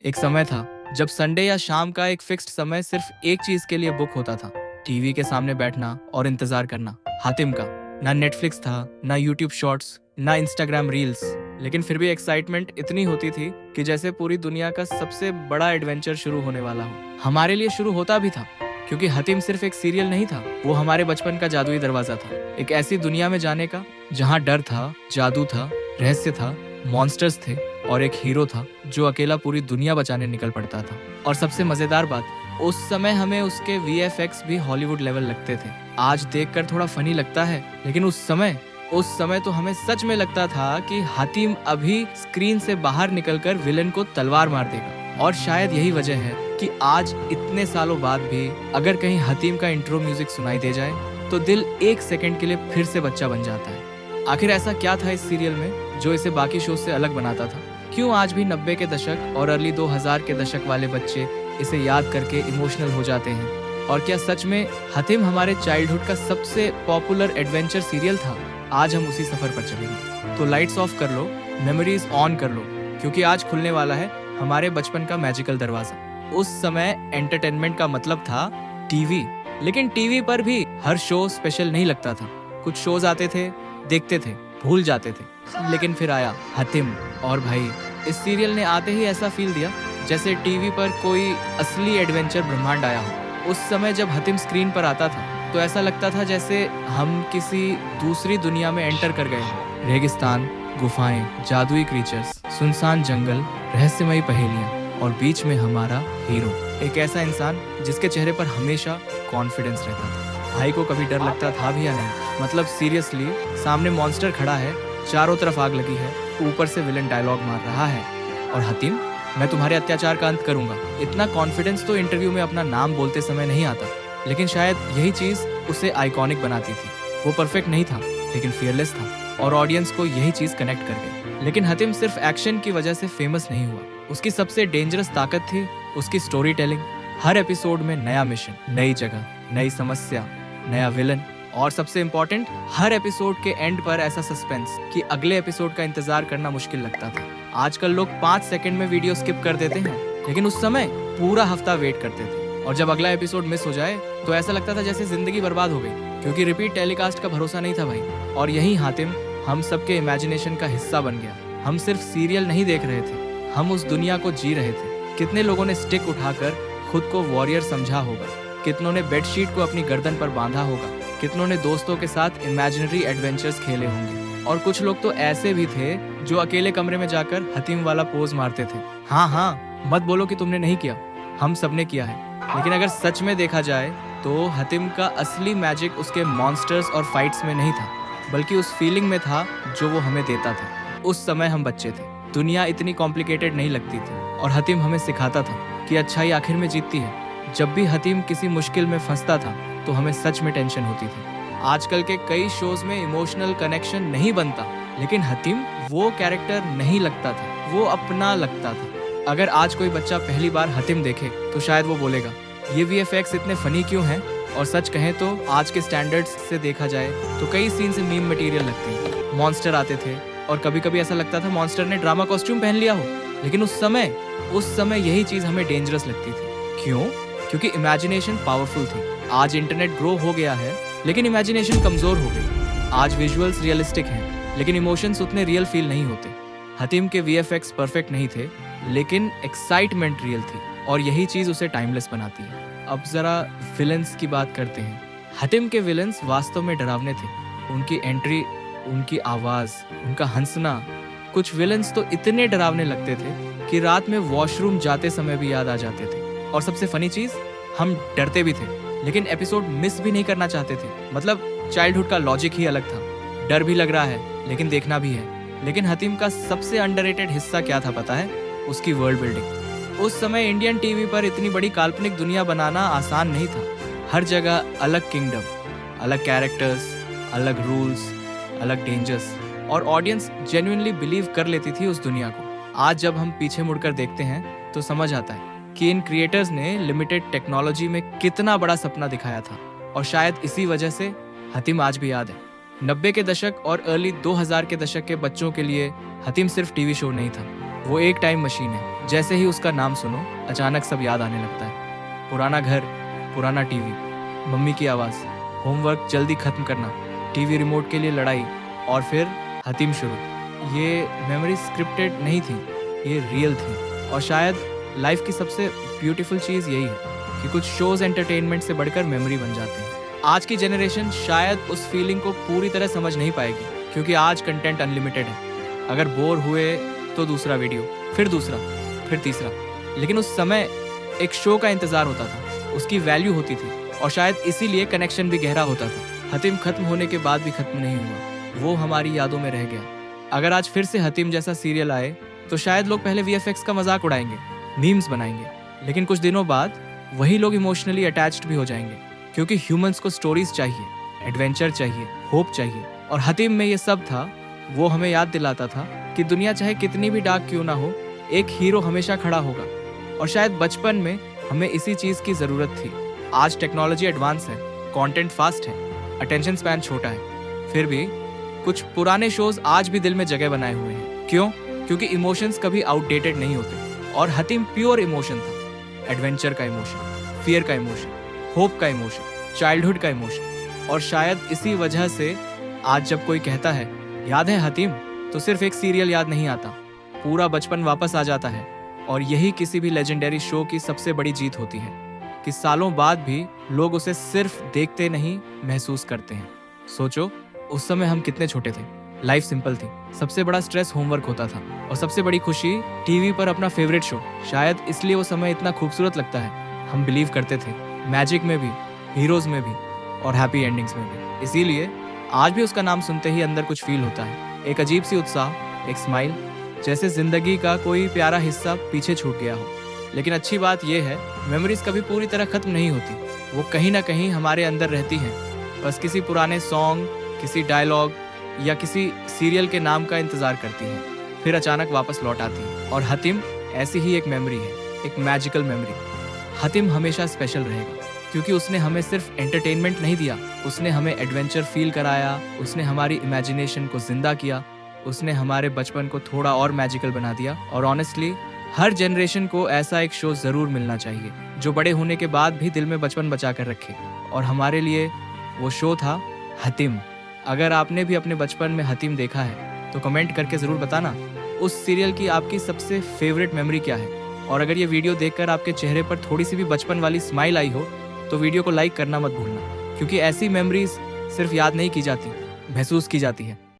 एक समय था जब संडे या शाम का एक फिक्स्ड समय सिर्फ एक चीज के लिए बुक होता था, टीवी के सामने बैठना और इंतजार करना। हातिम का ना नेटफ्लिक्स था, ना यूट्यूब शॉर्ट्स, ना इंस्टाग्राम रील्स, लेकिन फिर भी एक्साइटमेंट इतनी होती थी कि जैसे पूरी दुनिया का सबसे बड़ा एडवेंचर शुरू होने वाला हो। हमारे लिए शुरू होता भी था, क्योंकि हतिम सिर्फ एक सीरियल नहीं था, वो हमारे बचपन का जादुई दरवाजा था। एक ऐसी दुनिया में जाने का जहाँ डर था, जादू था, रहस्य था, मॉन्स्टर्स थे और एक हीरो था जो अकेला पूरी दुनिया बचाने निकल पड़ता था। और सबसे मजेदार बात, उस समय हमें उसके VFX भी हॉलीवुड लेवल लगते थे। आज देखकर थोड़ा फनी लगता है, लेकिन उस समय तो हमें सच में लगता था कि हातिम अभी स्क्रीन से बाहर निकलकर विलन को तलवार मार देगा। और शायद यही वजह है कि आज इतने सालों बाद भी अगर कहीं हतिम का इंट्रो म्यूजिक सुनाई दे जाए तो दिल एक सेकंड के लिए फिर से बच्चा बन जाता है। आखिर ऐसा क्या था इस सीरियल में जो इसे बाकी शो से अलग बनाता था? क्यों आज भी 90 के दशक और अर्ली 2000 के दशक वाले बच्चे इसे याद करके इमोशनल हो जाते हैं? और क्या सच में हतिम हमारे चाइल्डहुड का सबसे पॉपुलर एडवेंचर सीरियल था? आज हम उसी सफर पर चलेंगे। तो लाइट्स ऑफ कर लो, मेमोरीज ऑन कर लो, क्योंकि आज खुलने वाला है हमारे बचपन का मैजिकल दरवाजा। उस समय एंटरटेनमेंट का मतलब था टीवी, लेकिन टीवी पर भी हर शो स्पेशल नहीं लगता था। कुछ शोज आते थे, देखते थे, भूल जाते थे, लेकिन फिर आया हतिम। और भाई, इस सीरियल ने आते ही ऐसा फील दिया जैसे टीवी पर कोई असली एडवेंचर ब्रह्मांड आया हो। उस समय जब हतिम स्क्रीन पर आता था तो ऐसा लगता था जैसे हम किसी दूसरी दुनिया में एंटर कर गए हैं। रेगिस्तान, गुफाएं, जादुई क्रीचर्स, सुनसान जंगल, रहस्यमयी पहेलियां और बीच में हमारा हीरो, एक ऐसा इंसान जिसके चेहरे पर हमेशा कॉन्फिडेंस रहता था। भाई को कभी डर लगता था भी या नहीं? मतलब सीरियसली, सामने मॉन्स्टर खड़ा है, चारों तरफ आग लगी है, ऊपर से विलन डायलॉग मार रहा है और हतिम, मैं तुम्हारे अत्याचार का अंत करूंगा। इतना कॉन्फिडेंस तो इंटरव्यू में अपना नाम बोलते समय नहीं आता, लेकिन शायद यही चीज उसे आइकॉनिक बनाती थी। वो परफेक्ट नहीं था, लेकिन फियरलेस था और ऑडियंस को यही चीज कनेक्ट कर गई। लेकिन हतिम सिर्फ एक्शन की वजह से फेमस नहीं हुआ। उसकी सबसे डेंजरस ताकत थी उसकी स्टोरी टेलिंग। हर एपिसोड में नया मिशन, नई जगह, नई समस्या, नया विलन और सबसे इम्पोर्टेंट, हर एपिसोड के एंड पर ऐसा सस्पेंस कि अगले एपिसोड का इंतजार करना मुश्किल लगता था। आजकल लोग 5 सेकंड में वीडियो स्किप कर देते हैं, लेकिन उस समय पूरा हफ्ता वेट करते थे। और जब अगला एपिसोड मिस हो जाए तो ऐसा लगता था जैसे जिंदगी बर्बाद हो गई, क्योंकि रिपीट टेलीकास्ट का भरोसा नहीं था भाई। और यही हातिम हम सबके इमेजिनेशन का हिस्सा बन गया। हम सिर्फ सीरियल नहीं देख रहे थे, हम उस दुनिया को जी रहे थे। कितने लोगों ने स्टिक उठाकर खुद को वॉरियर समझा होगा, कितनों ने बेडशीट को अपनी गर्दन पर बांधा होगा, कितनों ने दोस्तों के साथ इमेजिनरी एडवेंचर्स खेले होंगे। और कुछ लोग तो ऐसे भी थे जो अकेले कमरे में जाकर हतिम वाला पोज मारते थे। हाँ, मत बोलो कि तुमने नहीं किया, हम सबने किया है। लेकिन अगर सच में देखा जाए तो हतिम का असली मैजिक उसके मॉन्स्टर्स और फाइट्स में नहीं था, बल्कि उस फीलिंग में था जो वो हमें देता था। उस समय हम बच्चे थे, दुनिया इतनी कॉम्प्लिकेटेड नहीं लगती थी और हतिम हमें सिखाता था कि अच्छाई आखिर में जीतती है। जब भी हतिम किसी मुश्किल में फंसता था तो हमें सच में टेंशन होती थी। आजकल के कई शोज में इमोशनल कनेक्शन नहीं बनता, लेकिन हतिम वो कैरेक्टर नहीं लगता था, वो अपना लगता था। अगर आज कोई बच्चा पहली बार हतिम देखे तो शायद वो बोलेगा, ये VFX इतने फनी क्यों हैं? और सच कहें तो आज के स्टैंडर्ड्स से देखा जाए तो कई सीन से मीम मटेरियल लगते हैं। मॉन्स्टर आते थे और कभी कभी ऐसा लगता था मॉन्स्टर ने ड्रामा कॉस्ट्यूम पहन लिया हो, लेकिन उस समय यही चीज हमें डेंजरस लगती थी। क्यों? क्योंकि इमेजिनेशन पावरफुल थी। आज इंटरनेट ग्रो हो गया है, लेकिन इमेजिनेशन कमजोर हो गई। आज विजुअल्स रियलिस्टिक हैं, लेकिन इमोशंस उतने रियल फील नहीं होते। हतिम के VFX परफेक्ट नहीं थे, लेकिन एक्साइटमेंट रियल थी और यही चीज उसे टाइमलेस बनाती है। अब जरा विलन्स की बात करते हैं। हतिम के विलन्स वास्तव में डरावने थे। उनकी एंट्री, उनकी आवाज, उनका हंसना, कुछ विलन्स तो इतने डरावने लगते थे कि रात में वॉशरूम जाते समय भी याद आ जाते थे। और सबसे फनी चीज, हम डरते भी थे, लेकिन एपिसोड मिस भी नहीं करना चाहते थे। मतलब चाइल्डहुड का लॉजिक ही अलग था। डर भी लग रहा है, लेकिन देखना भी है। लेकिन हतिम का सबसे अंडररेटेड हिस्सा क्या था पता है? उसकी वर्ल्ड बिल्डिंग। उस समय इंडियन टीवी पर इतनी बड़ी काल्पनिक दुनिया बनाना आसान नहीं था। हर जगह अलग किंगडम, अलग कैरेक्टर्स, अलग रूल्स, अलग डेंजर्स, और ऑडियंस जेन्युइनली बिलीव कर लेती थी उस दुनिया को। आज जब हम पीछे मुड़कर देखते हैं तो समझ आता है कि इन क्रिएटर्स ने लिमिटेड टेक्नोलॉजी में कितना बड़ा सपना दिखाया था। और शायद इसी वजह से हतिम आज भी याद है। 90 के दशक और अर्ली 2000 के दशक के बच्चों के लिए हतिम सिर्फ टीवी शो नहीं था, वो एक टाइम मशीन है। जैसे ही उसका नाम सुनो अचानक सब याद आने लगता है। पुराना घर, पुराना टीवी, मम्मी की आवाज़, होमवर्क जल्दी खत्म करना, टीवी रिमोट के लिए लड़ाई और फिर हतीम शुरू। ये मेमोरी स्क्रिप्टेड नहीं थी, ये रियल थी। और शायद लाइफ की सबसे ब्यूटीफुल चीज़ यही है कि कुछ शोज़ एंटरटेनमेंट से बढ़कर मेमोरी बन जाते हैं। आज की जनरेशन शायद उस फीलिंग को पूरी तरह समझ नहीं पाएगी, क्योंकि आज कंटेंट अनलिमिटेड है। अगर बोर हुए तो दूसरा वीडियो, फिर दूसरा, फिर तीसरा। लेकिन उस समय एक शो का इंतज़ार होता था, उसकी वैल्यू होती थी और शायद इसीलिए कनेक्शन भी गहरा होता था। हतीम खत्म होने के बाद भी खत्म नहीं हुआ, वो हमारी यादों में रह गया। अगर आज फिर से हतीम जैसा सीरियल आए तो शायद लोग पहले VFX का मजाक उड़ाएंगे, मीम्स बनाएंगे, लेकिन कुछ दिनों बाद वही लोग इमोशनली अटैच्ड भी हो जाएंगे, क्योंकि ह्यूमंस को स्टोरीज चाहिए, एडवेंचर चाहिए, होप चाहिए। और हतीम में ये सब था। वो हमें याद दिलाता था कि दुनिया चाहे कितनी भी डार्क क्यों ना हो, एक हीरो हमेशा खड़ा होगा। और शायद बचपन में हमें इसी चीज़ की ज़रूरत थी। आज टेक्नोलॉजी एडवांस है, कंटेंट फास्ट है, अटेंशन स्पैन छोटा है, फिर भी कुछ पुराने शोज आज भी दिल में जगह बनाए हुए हैं। क्यों? क्योंकि इमोशंस कभी आउटडेटेड नहीं होते। और हतीम प्योर इमोशन था, एडवेंचर का इमोशन, फियर का इमोशन, होप का इमोशन, चाइल्डहुड का इमोशन। और शायद इसी वजह से आज जब कोई कहता है याद है हतीम, तो सिर्फ एक सीरियल याद नहीं आता, पूरा बचपन वापस आ जाता है। और यही किसी भी लेजेंडरी शो की सबसे बड़ी जीत होती है कि सालों बाद भी लोग उसे सिर्फ देखते नहीं, महसूस करते हैं। सोचो, उस समय हम कितने छोटे थे, लाइफ सिंपल थी, सबसे बड़ा स्ट्रेस होमवर्क होता था और सबसे बड़ी खुशी टीवी पर अपना फेवरेट शो। शायद इसलिए वो समय इतना खूबसूरत लगता है। हम बिलीव करते थे मैजिक में भी, हीरोज में भी और हैप्पी एंडिंग्स में भी। इसीलिए आज भी उसका नाम सुनते ही अंदर कुछ फील होता है, एक अजीब सी उत्साह, एक स्माइल, जैसे जिंदगी का कोई प्यारा हिस्सा पीछे छूट गया हो। लेकिन अच्छी बात यह है, मेमोरीज कभी पूरी तरह खत्म नहीं होती, वो कहीं ना कहीं हमारे अंदर रहती हैं। बस किसी पुराने सॉन्ग, किसी डायलॉग या किसी सीरियल के नाम का इंतजार करती हैं, फिर अचानक वापस लौट आती हैं। और हतीम ऐसी ही एक मेमोरी है, एक मैजिकल मेमोरी। हतीम हमेशा स्पेशल रहेगा, क्योंकि उसने हमें सिर्फ एंटरटेनमेंट नहीं दिया, उसने हमें एडवेंचर फील कराया, उसने हमारी इमेजिनेशन को जिंदा किया, उसने हमारे बचपन को थोड़ा और मैजिकल बना दिया। और ऑनेस्टली हर जनरेशन को ऐसा एक शो जरूर मिलना चाहिए जो बड़े होने के बाद भी दिल में बचपन बचा कर रखे। और हमारे लिए वो शो था हतीम। अगर आपने भी अपने बचपन में हतीम देखा है तो कमेंट करके ज़रूर बताना उस सीरियल की आपकी सबसे फेवरेट मेमोरी क्या है। और अगर ये वीडियो देखकर आपके चेहरे पर थोड़ी सी भी बचपन वाली स्माइल आई हो तो वीडियो को लाइक करना मत भूलना, क्योंकि ऐसी मेमोरीज सिर्फ याद नहीं की जाती, महसूस की जाती है।